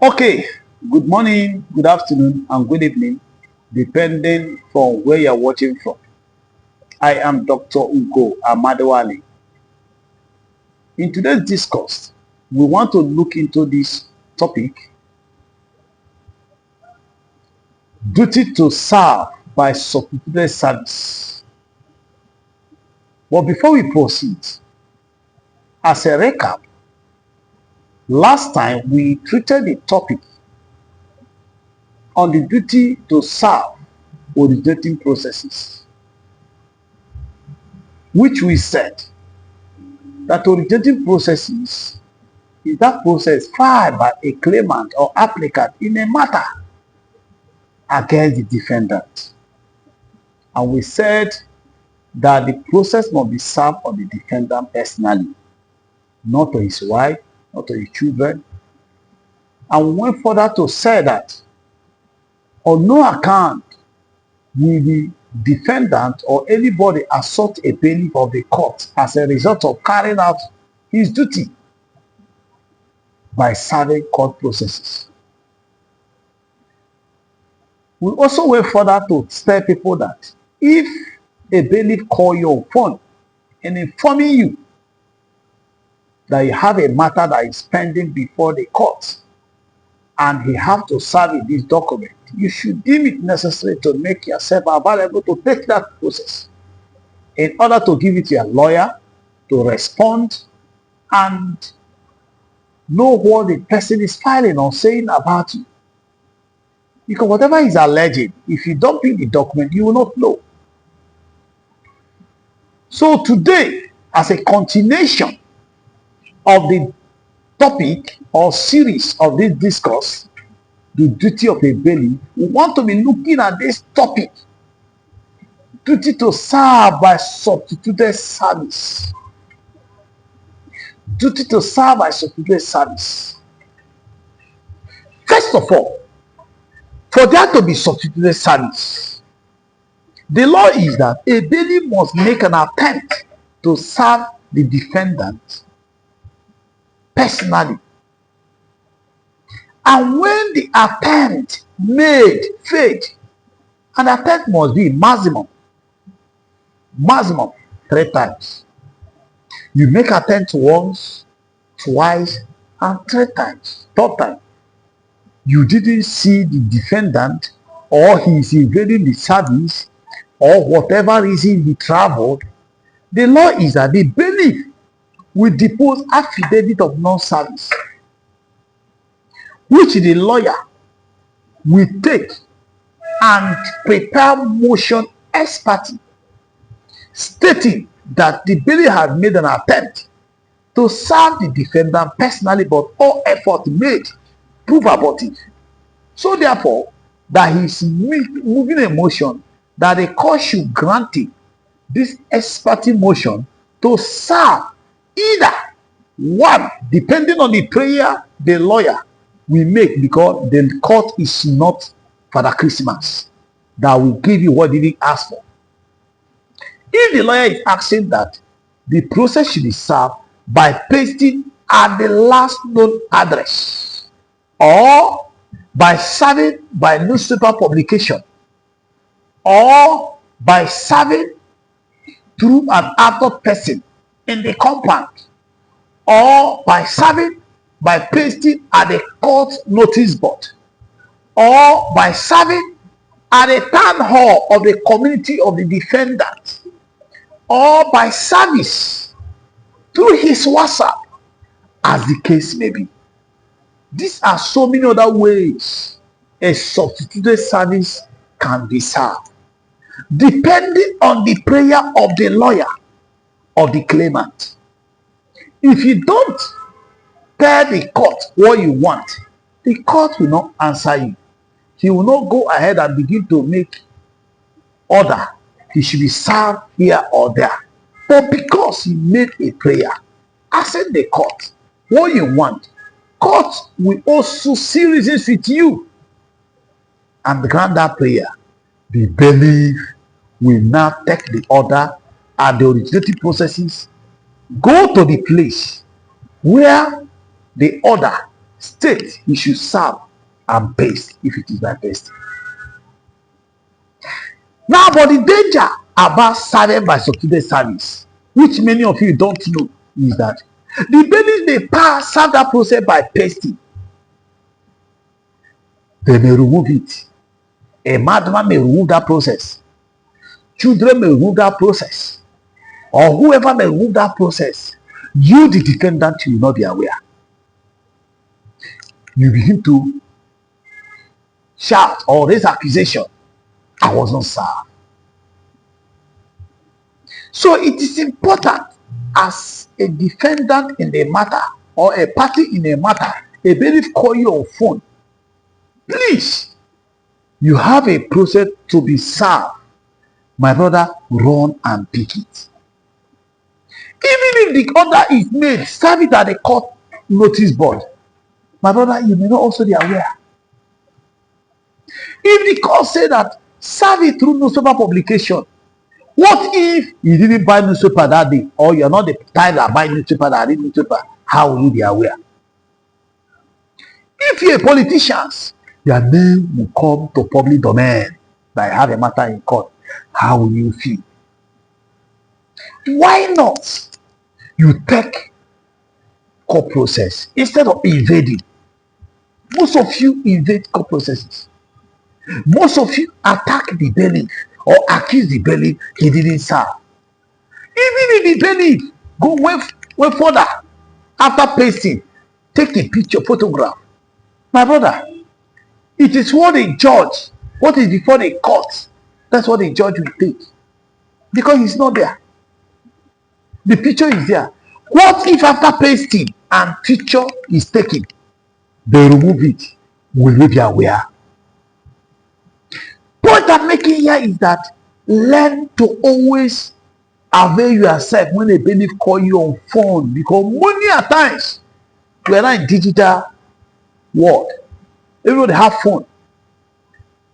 Okay, good morning, good afternoon, and good evening, depending from where you're watching from. I am Dr. Ugo AMADI-WALI. In today's discourse, we want to look into this topic, duty to serve by substituted service. But before we proceed, as a recap, last time we treated the topic on the duty to serve originating processes, which we said that originating processes is that process filed by a claimant or applicant in a matter against the defendant. And we said that the process must be served on the defendant personally, not to his wife, not to his children. And we went further to say that on no account will the defendant or anybody assault a bailiff of the court as a result of carrying out his duty by serving court processes. We also went further to tell people that if a bailiff call you on phone and informing you that you have a matter that is pending before the court and he have to serve in this document, you should deem it necessary to make yourself available to take that process in order to give it to your lawyer to respond and know what the person is filing or saying about you. Because whatever is alleged, if you don't bring the document, you will not know. So today, as a continuation of the topic or series of this discourse, the duty of a bailiff, we want to be looking at this topic, duty to serve by substituted service. Duty to serve by substituted service. First of all, for there to be substituted service, the law is that a bailiff must make an attempt to serve the defendant personally. And when the attempt made failed, an attempt must be maximum 3 times. You make attempt once, twice, and 3 times. 3rd time, you didn't see the defendant, or he is evading the service, or whatever reason he traveled. The law is that the bailiff will depose affidavit of non-service, which the lawyer will take and prepare motion ex parte, stating that the bailiff had made an attempt to serve the defendant personally, but all effort made prove abortive. So therefore, that he is moving a motion that the court should grant him this ex parte motion to serve either one, depending on the prayer the lawyer will make, because the court is not Father Christmas that will give you what he didn't ask for. If the lawyer is asking that the process should be served by pasting at the last known address, or by serving by newspaper publication, or by serving through an adult person in the compound, or by serving by pasting at the court notice board, or by serving at the town hall of the community of the defendant, or by service through his WhatsApp, as the case may be. These are so many other ways a substituted service can be served, depending on the prayer of the lawyer or the claimant. If you don't tell the court what you want, the court will not answer you. He will not go ahead and begin to make order. He should be served here or there. But because he made a prayer, asking the court what you want, court will also see reasons with you and grant that prayer. The bailiff will now take the order at the originating processes, go to the place where the order state he should serve and paste if it is by pasting. Now, but the danger about serving by substituted service, which many of you don't know, is that the bailiff may pass serve that process by pasting. They may remove it. A madman may remove that process. Children may remove that process. Or whoever may remove that process. You, the defendant, will not be aware. You begin to shout or raise accusation. I was not served. So it is important as a defendant in a matter or a party in a matter, a bailiff call you on phone. Please, you have a process to be served. My brother, run and pick it. Even if the order is made, serve it at the court notice board. My brother, you may not also be aware. If the court say that serve it through newspaper publication, what if you didn't buy newspaper that day, or you're not the type that buy newspaper, that read newspaper? How will you be aware? If you're a politician, your name will come to public domain by have a matter in court. How will you feel? Why not you take court process instead of invading? Most of you invade court processes. Most of you attack the bailiff or accuse the bailiff he didn't serve. Even if the bailiff go way further after pasting, take a picture, photograph. My brother, it is what the judge, what is before the court, that's what the judge will take. Because he's not there. The picture is there. What if after pasting and picture is taken, they remove it? Will you be aware? Point I'm making here is that learn to always avail yourself when a bailiff call you on phone, because many a times we are not in digital world. Everybody have phone.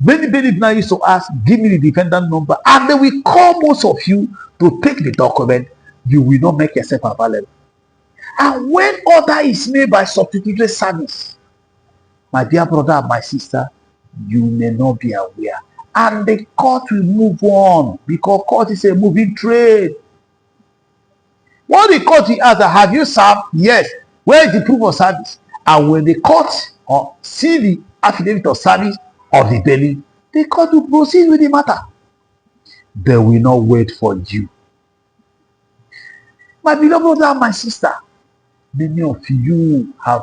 Many bailiff now used to ask, give me the defendant number, and they will call most of you to take the document. You will not make yourself available. And when order is made by substituted service, my dear brother and my sister, you may not be aware. And the court will move on, because court is a moving trade. What the court will ask, have you served? Yes. Where is the proof of service? And when the court see the affidavit of service of the bailiff, the court will proceed with the matter. They will not wait for you. My beloved brother and my sister, many of you have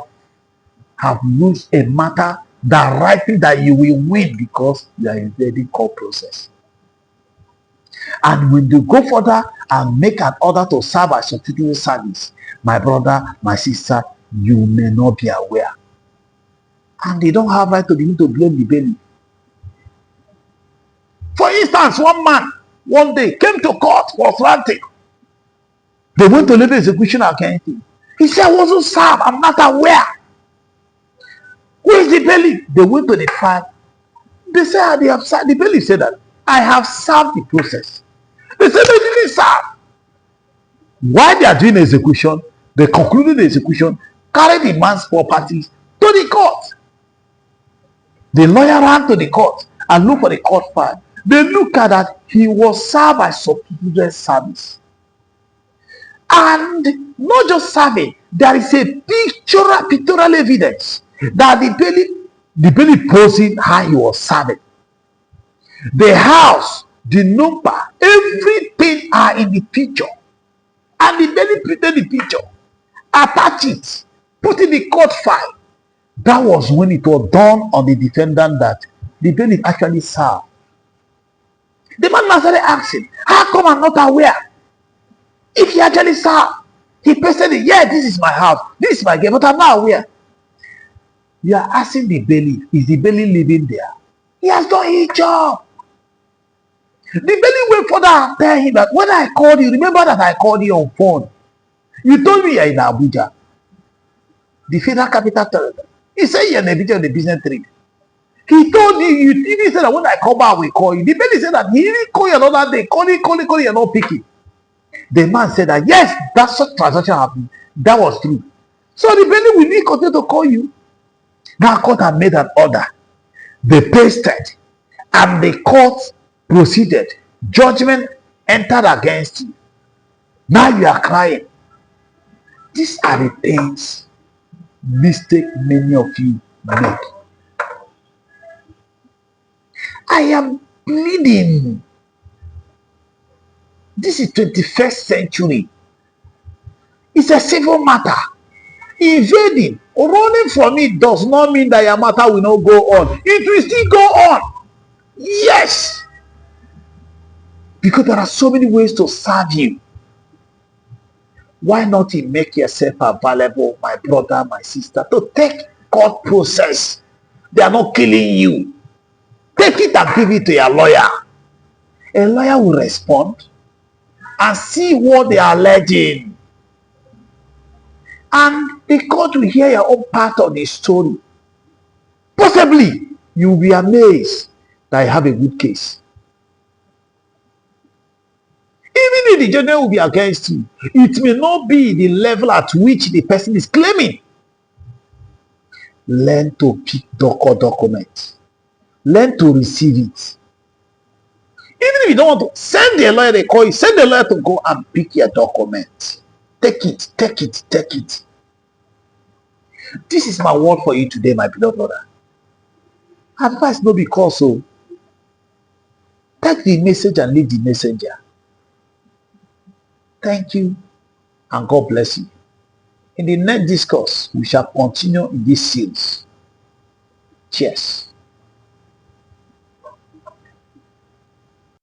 lost a matter that rightly that you will win because you are in the court process. And when you go further and make an order to serve as substitute service, my brother, my sister, you may not be aware. And they don't have right to begin to blame the bailiff. For instance, one man one day came to court, was ranting. They went to leave execution against him. He said, I wasn't served, I'm not aware. Who is the bailiff? They went to the file. They said, they have served. The bailiff said that, I have served the process. They said they didn't serve. While they are doing execution, they concluded the execution, carried the man's properties to the court. The lawyer ran to the court and looked for the court file. They looked at that he was served by substituted service. And not just serving, there is a pictorial evidence that the bailiff posing how he was serving. The house, the number, everything are in the picture. And the bailiff printed the picture, attach it, put in the court file. That was when it was done on the defendant that the bailiff actually served. The man started asking, how come I'm not aware? If he actually served, he pasted it, yeah, this is my house, this is my game, but I'm not aware. You are asking the bailiff, is the bailiff living there? He has done his job. The bailiff went further and tell him that when I called you, remember that I called you on phone. You told me you're in Abuja, the federal capital territory. He said you're in the business trip. He told you, he said that when I come back, we call you. The bailiff said that he didn't call you another day. Call you, you're not picking. The man said that, yes, that such transaction happened. That was true. So the bailiff will need continue to call you. Now court had made an order. They pasted and the court proceeded. Judgment entered against you. Now you are crying. These are the things mistake many of you make. I am pleading. This is 21st century. It's a civil matter. Invading, running from it does not mean that your matter will not go on. It will still go on. Yes. Because there are so many ways to serve you. Why not you make yourself available, my brother, my sister, to take court process? They are not killing you. Take it and give it to your lawyer. A lawyer will respond and see what they are alleging. And the court will hear your own part of the story. Possibly, you will be amazed that you have a good case. Even if the judgment will be against you, it may not be the level at which the person is claiming. Learn to pick documents. Learn to receive it. Even if you don't want to, send the lawyer, they call you, send the lawyer to go and pick your document. Take it, take it, take it. This is my word for you today, my beloved brother. Advice no because so. Take the message and leave the messenger. Thank you and God bless you. In the next discourse, we shall continue in this series. Cheers.